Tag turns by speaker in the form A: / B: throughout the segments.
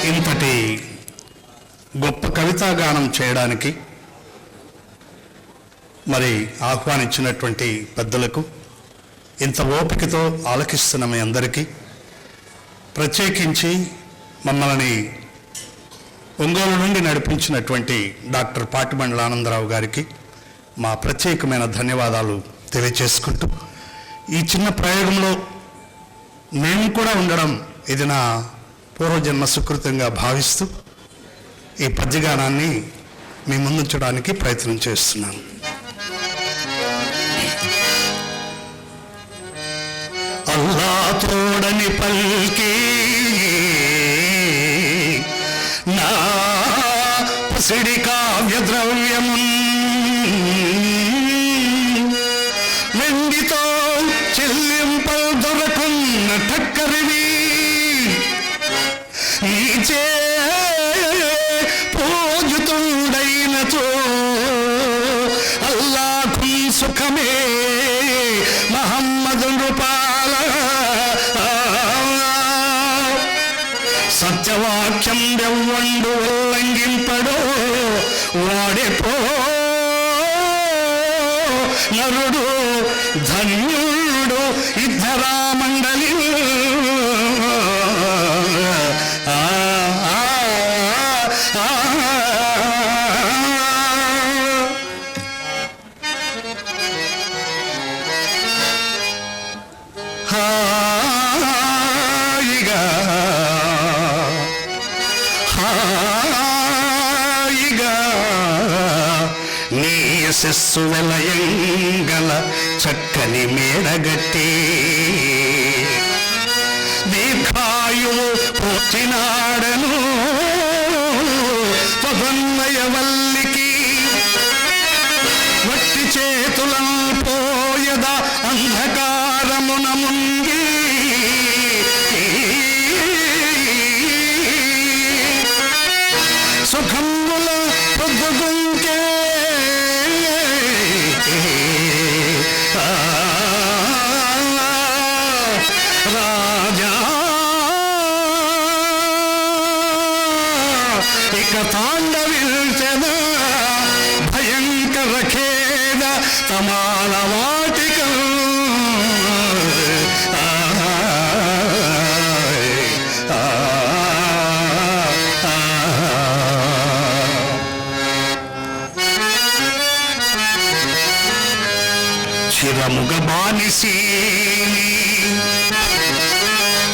A: ఇంతటి గొప్ప కవితాగానం చేయడానికి మరి ఆహ్వానించినటువంటి పెద్దలకు, ఇంత ఓపికతో ఆలకిస్తున్న మీ అందరికీ, ప్రత్యేకించి మమ్మల్ని ఒంగోలు నుండి నడిపించినటువంటి డాక్టర్ పాటిబండ్ల ఆనందరావు గారికి మా ప్రత్యేకమైన ధన్యవాదాలు తెలియచేసుకుంటూ, ఈ చిన్న ప్రయోగంలో మేము కూడా ఉండడం ఇది నా పూర్వజన్మ సుకృతంగా భావిస్తూ ఈ పద్యగానాన్ని మీ ముందుంచడానికి ప్రయత్నం చేస్తున్నాను. అల్లా తోడని పల్కి నా పసిడి కావ్య ద్రవ్యమున్ వెండితో చెల్లింపల్ దొరకున్న టక్కరివి నీచే పూజుతుండైనతో అల్లాకు సుఖమే మహమ్మదు నృపాల సత్యవాక్యం ఎవ్వండు ఉల్లంఘింపడో వాడెపో నరుడు ధన్యుడు ఇద్దరా మండలి శస్సు వెలయంగల చక్కని మేడగట్టి దీర్ఘాయువు పోచినాడను పదన్నయ వల్లికి వట్టి చేతులం పోయద అంధకారమున ముంగి సుఖముల పొద్దుగుంకే రాజా ఇక తాండవిల్చెద భయంకర ఖేద తమాల వాటిక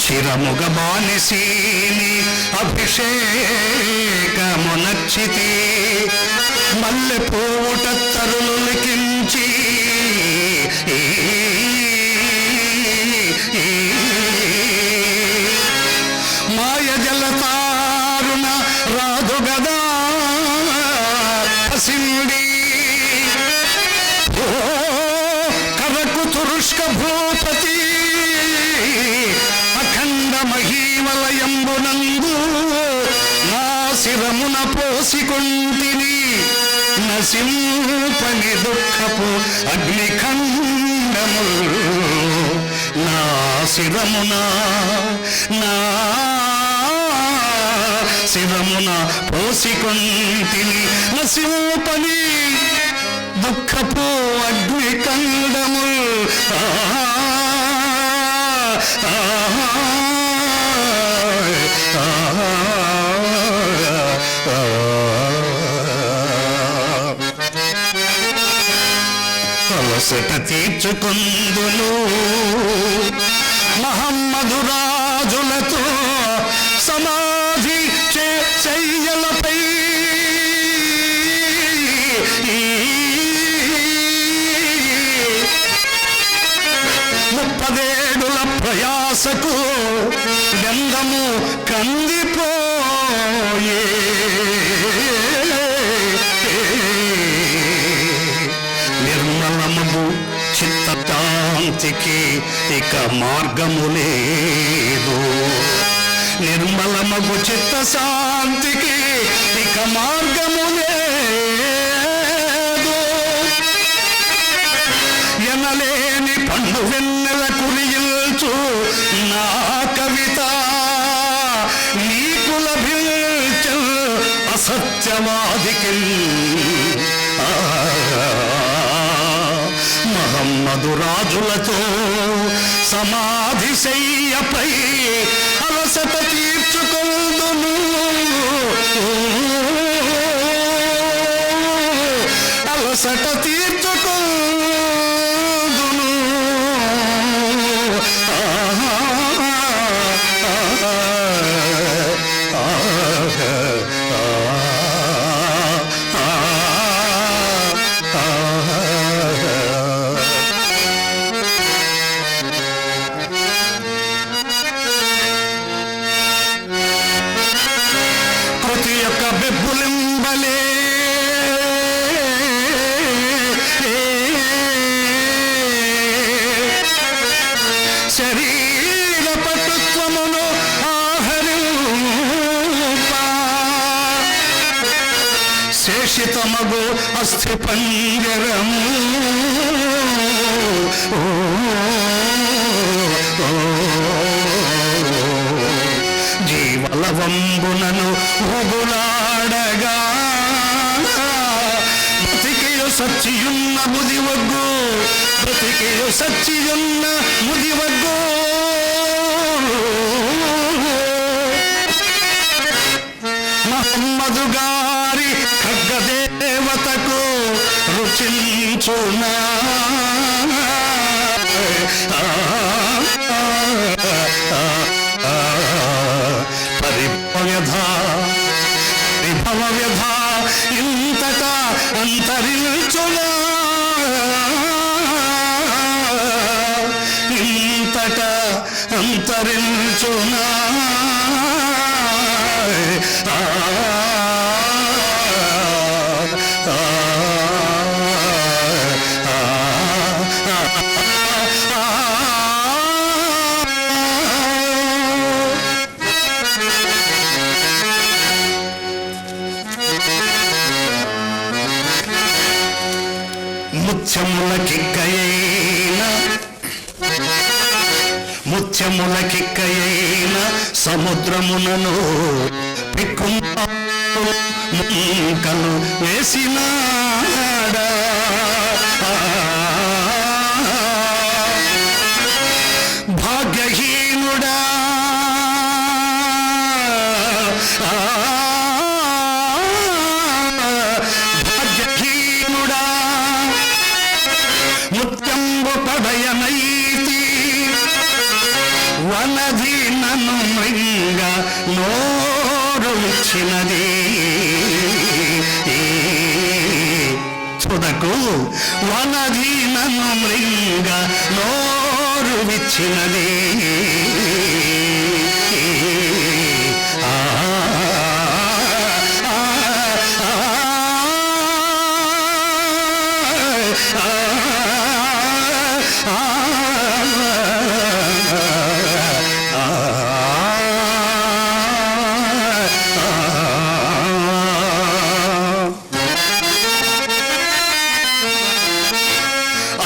A: చిరముగ బానిసీని అభిషేకమునచ్చితి మల్లె పూట తరులు లిఖించి మాయ జలతారుణ రాదు గదా పసిండి కరకు తురుష్క భూపతి అఖండ మహీమలయంబునందు నా శిరమున పోసికొంటిని నసింపని దుఃఖపు అగ్నిఖండము నా శిరమున పోసికొంటిని నసింపని దుఃఖపు అగ్నిఖండము అలసట తీర్చుకుందును మహమ్మదు రాజులతో సమాధి చెయ్యలపై ముప్పదేడుల ప్రయాసకు గంధము కందిపోయే నిర్మలము చిత్తశాంతికి ఇక మార్గము లేదు నిర్మలము చిత్తశాంతికి ఇక మార్గము లేదు ఎనలేని పండు వెన్నెల కురియుల్చు నా కవిత నీకు లభి సత్యవాదికి మహమ్మదు రాజులతో సమాధి శయ్యపై అలసట తీర్చుకొందును, అలసట తీర్చుకొందును. కృతి యొక్క బెబ్బులింబలే శరీర పటుత్వమును ఆహరింప శేషితమగు అస్థి పంజరము జీవలవంబునను ఊగులాడగా బ్రతికియు సచ్చియున్న ముదివగ్గు, బ్రతికియు సచ్చియున్న ముదివగ్గు. మహమ్మదు గారి ఖడ్గదేవతకు రుచించునా పరిభవ వ్యధ ఇంతట అంతరించునా, ఇంతట అంతరించునా. ముత్యములకిక్కయైన సముద్రమునను పిక్కుంకలు వేసినాడా, భాగ్యహీనుడా భాగ్యహీనుడా ముత్యంబు పడయనైతి వనది నన్ను మృంగ నోరు విచ్చినది. చూడకు వనది నన్ను మృంగ నోరు విచ్చినది.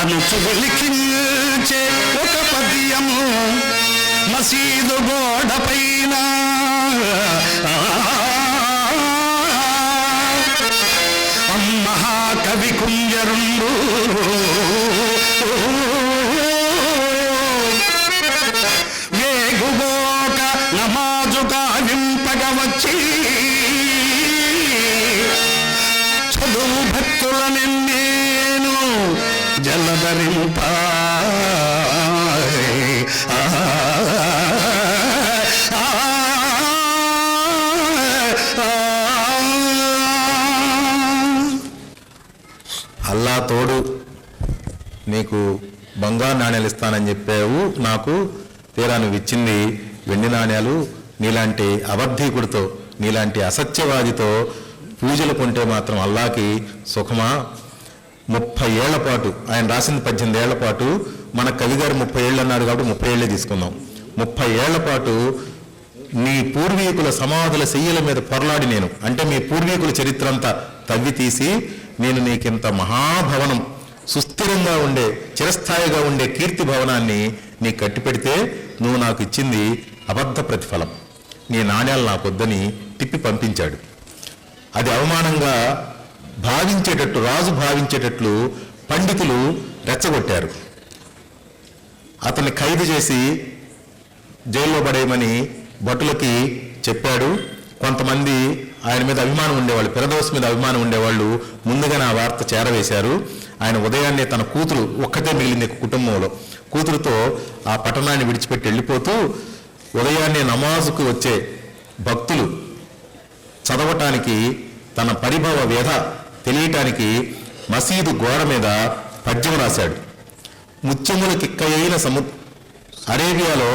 A: అనుచు వెలికించే ఒక పద్యము మసీదు గోడ పైన మహాకవి కుంజరుండు వేగుగోక నమాజు కావింపగ వచ్చి చదువు భక్తులనెన్నేను జలధరింప
B: అల్లా తోడు, నీకు బంగారు నాణ్యాలు ఇస్తానని చెప్పావు, నాకు తీరా నువ్వు ఇచ్చింది వెండి నాణ్యాలు. నీలాంటి అబద్ధీకుడితో, నీలాంటి అసత్యవాదితో పూజలు కొంటే మాత్రం అల్లాకి సుఖమా? 30 ఏళ్ల పాటు ఆయన రాసింది 18 ఏళ్ల పాటు, మన కవిగారు 30 ఏళ్ళు అన్నాడు కాబట్టి 30 ఏళ్లే తీసుకుందాం. 30 ఏళ్ల పాటు నీ పూర్వీకుల సమాధుల శయ్యల మీద పొరలాడి నేను, అంటే మీ పూర్వీకుల చరిత్ర అంతా తవ్వి తీసి నేను నీకింత మహాభవనం, సుస్థిరంగా ఉండే చిరస్థాయిగా ఉండే కీర్తి భవనాన్ని నీ కట్టిపెడితే నువ్వు నాకు ఇచ్చింది అబద్ధ ప్రతిఫలం. నీ నాణ్యాలు నాకొద్దని తిప్పి పంపించాడు. అది అవమానంగా భావించేటట్టు, రాజు భావించేటట్లు పండితులు రెచ్చగొట్టారు. అతన్ని ఖైదు చేసి జైల్లో పడేయమని భటులకి చెప్పాడు. కొంతమంది ఆయన మీద అభిమానం ఉండేవాళ్ళు, ఫిరదౌస్ మీద అభిమానం ఉండేవాళ్ళు ముందుగానే ఆ వార్త చేరవేశారు. ఆయన ఉదయాన్నే తన కూతురు ఒక్కతే మిగిలింది కుటుంబంలో, కూతురుతో ఆ పట్టణాన్ని విడిచిపెట్టి వెళ్ళిపోతూ ఉదయాన్నే నమాజుకు వచ్చే భక్తులు చదవటానికి, తన పరిభవ వ్యధ తెలియటానికి మసీదు గోడ మీద పద్యం రాశాడు. ముత్యములకిక్కయైన అరేబియాలో,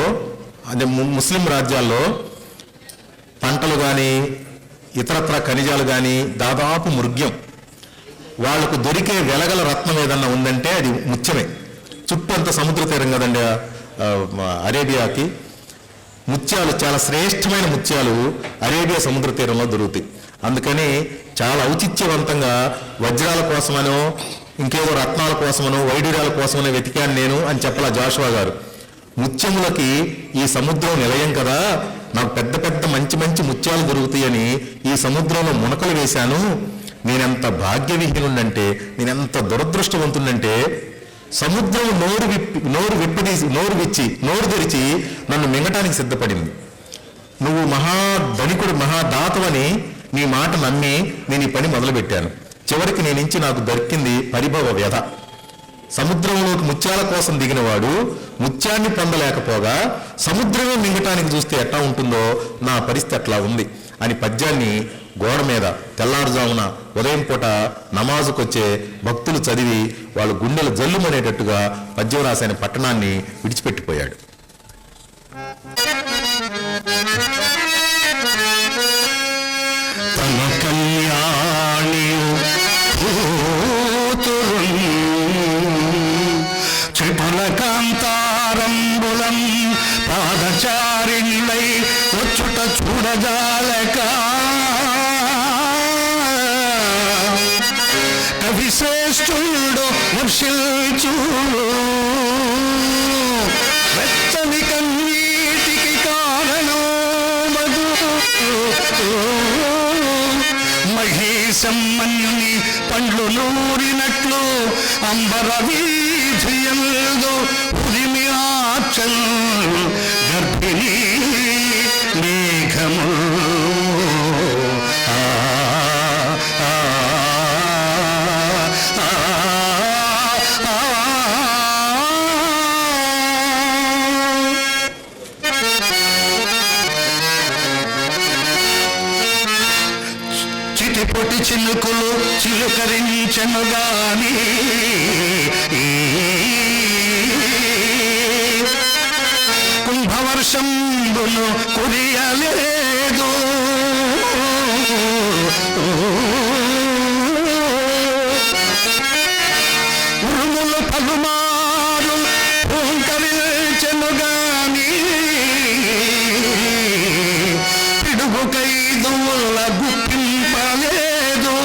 B: అంటే ముస్లిం రాజ్యాల్లో పంటలు కానీ ఇతరత్ర ఖనిజాలు కానీ దాదాపు మృగ్యం. వాళ్లకు దొరికే వెలగల రత్నం ఏదన్నా ఉందంటే అది ముత్యమే. చుట్టూ అంత సముద్ర తీరం కదండి అరేబియాకి. ముత్యాలు, చాలా శ్రేష్టమైన ముత్యాలు అరేబియా సముద్ర తీరంలో దొరుకుతాయి. అందుకని చాలా ఔచిత్యవంతంగా వజ్రాల కోసమనో ఇంకేదో రత్నాల కోసమనో వైడూర్యాల కోసమనో వెతికాను నేను అని చెప్పలా జాషువా గారు. ముత్యములకి ఈ సముద్రం నిలయం కదా, నాకు పెద్ద పెద్ద మంచి మంచి ముత్యాలు దొరుకుతాయని ఈ సముద్రంలో మునకలు వేశాను. నేనెంత భాగ్యవిహీనుండంటే, నేనెంత దురదృష్టవంతుడంటే, సముద్రం నోరు తెరిచి నన్ను మింగటానికి సిద్ధపడింది. నువ్వు మహాధనికుడు, మహాదాతవని నీ మాట నమ్మి నేను ఈ పని మొదలుపెట్టాను. చివరికి నీ నుంచి నాకు దొరికింది పరిభవ వ్యధ. సముద్రంలోకి ముత్యాల కోసం దిగినవాడు ముత్యాన్ని పొందలేకపోగా సముద్రమే మింగటానికి చూస్తే ఎట్లా ఉంటుందో నా పరిస్థితి అట్లా ఉంది అని పద్యాన్ని గోడ మీద తెల్లారుజామున ఉదయం పూట నమాజుకొచ్చే భక్తులు చదివి వాళ్ళ గుండెలు జల్లుమనేటట్టుగా పద్యం రాసిన పట్టణాన్ని విడిచిపెట్టిపోయాడు.
A: తన కళ్యాణియు త్రిపుల కాంతారంబులం పాదచారిణిలై వచ్చుట చూడజాలక కవిశ్రేష్ఠుడు వర్షిల్చు వెచ్చని కన్నీటికి కారణం మధు మహేశమ్మని పండ్లు నూరినట్లు అంబర వీధియందు ఉరిమి ఆచల్ గర్భిణీ మేఘము చిటిపొటి చిలుకలు చిలుకరించెను గాని కుంభవర్షంబును కురియలేదు. ఉరుములు పలుమారు ఓంకరించెను గాని పిడుగు కైదుల గుప్పింపలేదు.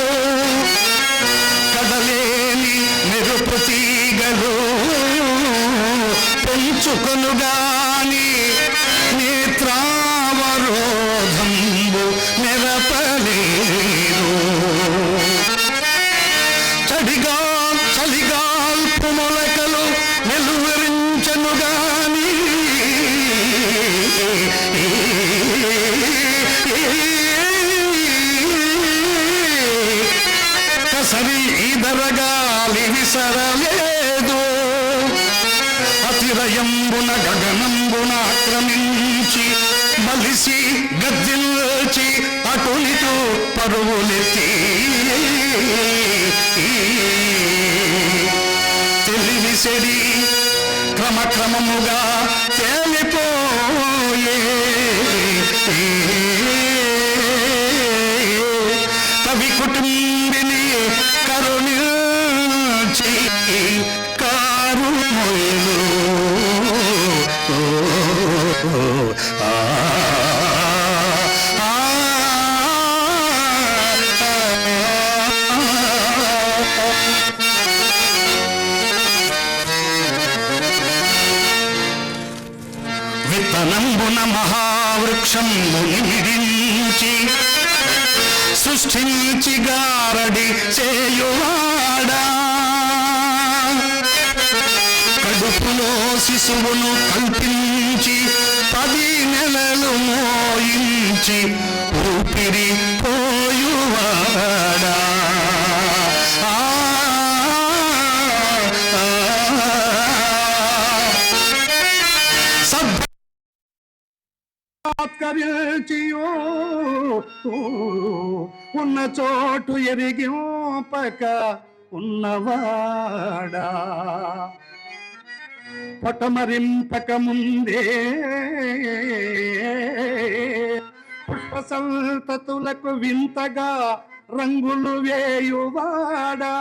A: కదలేని మెరుపు తీగలు పెంచుకొను గాని నేత్రావరోధంబు నెరపలేదు. చలిగాల్పు మొలకలు వెలువరించను గాని కసరి ఈదరగాలి విసరలేదు. అతిరయంబున గగనంబున ఆక్రమించి బలిసి గద్దిల్చి అటునిటు పరువులెత్తి తెలివిసెడి క్రమక్రమముగా తేలిపోయే. కవి కుటుంబిని కరుణించి కారు మొయలు విత్తనంబున మహావృక్షంబు నిమిరించి సృష్టించి గారడి చేయువాడా, కడుపులో శిశువును కల్పించి 10 నెలలు మోయించి ఊపిరి పోయువాడా. సత్కరించియో ఉన్న చోటు ఎరిగింపక ఉన్నవాడా, పటమరింపక ముందే పుష్ప సంతతులకు వింతగా రంగులు వేయువాడా,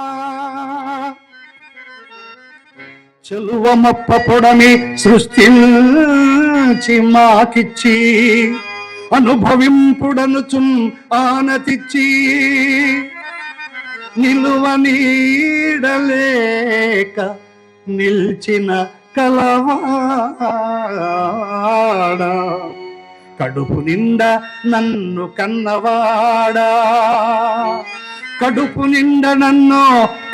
A: చెలువమప్ప పొడమి సృష్టించి మాకిచ్చి అనుభవింపుడనుచున్ ఆనతిచ్చి నిలువ నీడలేక నిల్చిన కలవాడా, కడుపు నిండా నన్ను కన్నవాడా, కడుపు నిండా నన్ను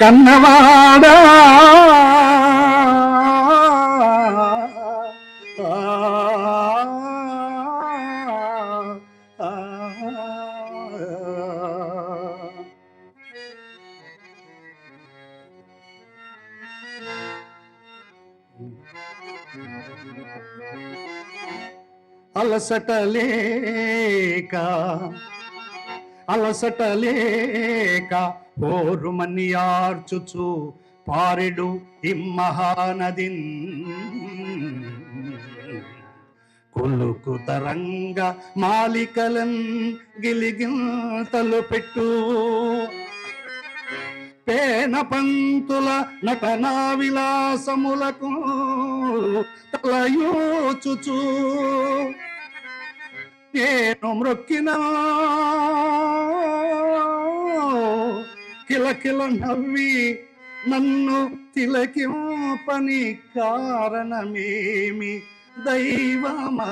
A: కన్నవాడా. అలసటలేక పోరుమని ఆర్చుచు పారెడు ఇమ్మహానదిన్ కొలుకు తరంగ మాలికలన్ గిలిగింతలు పెట్టు పేన పంతుల నటనా విలాసములకు తలయూచుచు నేను మ్రొక్కిన కిలకిల నవ్వి నన్ను తిలకింపని కారణమేమి దైవమా.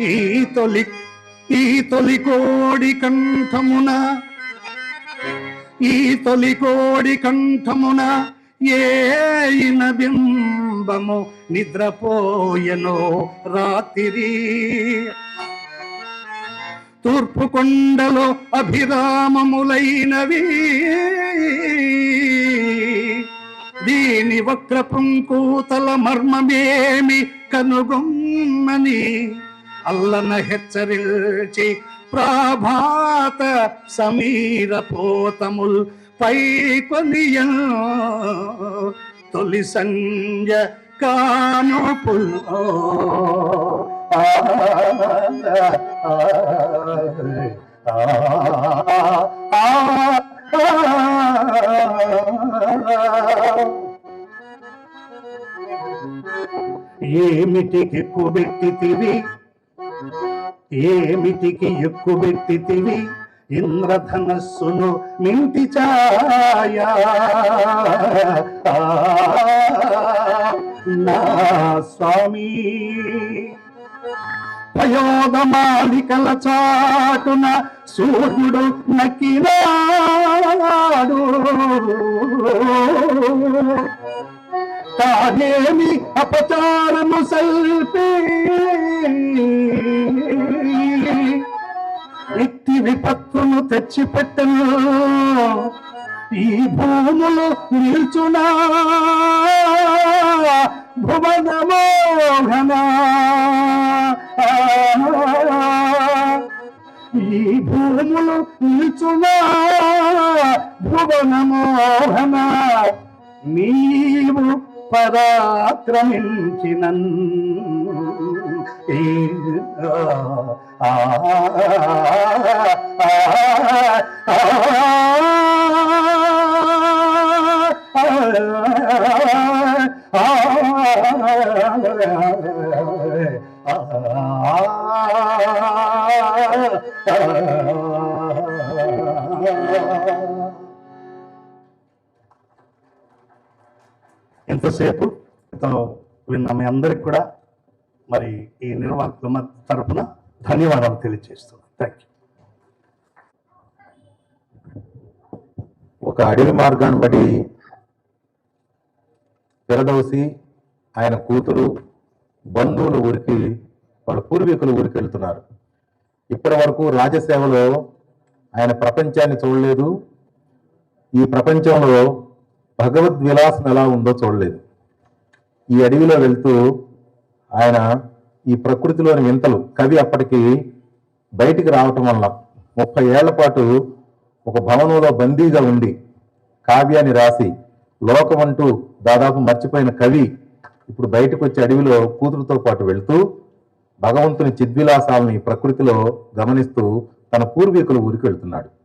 A: ఈ తొలి కోడి కంఠమున ఏయిన బింబము నిద్రపోయెనో రాత్రి, తూర్పు కొండలో అభిరామములైనవి దీని వక్ర పుంకూతల మర్మమేమి కనుగొమ్మని అల్లన హెచ్చరించి ప్రభాత సమీర పోతముల్ పై కొనియ తొలి సంజ కానుపుల్ ఏమిటికి ఎక్కుబెట్టితివి ఇంద్రధనస్సును మింటి ఛాయా నా స్వామి, పయోదమాలికల చాటున సూర్యుడు నక్కినాడు, తానేమి అపచారము సల్పి ఎట్టి విపత్తును తెచ్చిపెట్టను, ఈ భూములు నిల్చునా భువన మోహన, ఈ భూములు నిల్చునా భువన మోహన, నీవు పరాక్రమించినన్ ఇంతసేపు విన్న మీ అందరికి కూడా మరి ఈ నిర్వాహకుల తరపున ధన్యవాదాలు తెలియజేస్తున్నాను. Thank you.
C: ఒక అడవి మార్గాన్ని బట్టి ఫిరదౌసి ఆయన కూతురు బంధువుల ఊరికి వాళ్ళ పూర్వీకుల ఊరికి వెళ్తున్నారు. ఇప్పటి వరకు రాజసేవలో ఆయన ప్రపంచాన్ని చూడలేదు. ఈ ప్రపంచంలో భగవద్ విలాసం ఎలా ఉందో చూడలేదు. ఈ అడవిలో వెళ్తూ ఆయన ఈ ప్రకృతిలోని వింతలు, కవి అప్పటికి బయటికి రావటం వల్ల 30 ఏళ్ల పాటు ఒక భవనంలో బందీగా ఉండి కావ్యాన్ని రాసి లోకమంటూ దాదాపు మర్చిపోయిన కవి ఇప్పుడు బయటకు వచ్చి అడవిలో కూతురుతో పాటు వెళ్తూ భగవంతుని చిద్విలాసాలని ప్రకృతిలో గమనిస్తూ తన పూర్వీకుల ఊరికి వెళ్తున్నాడు.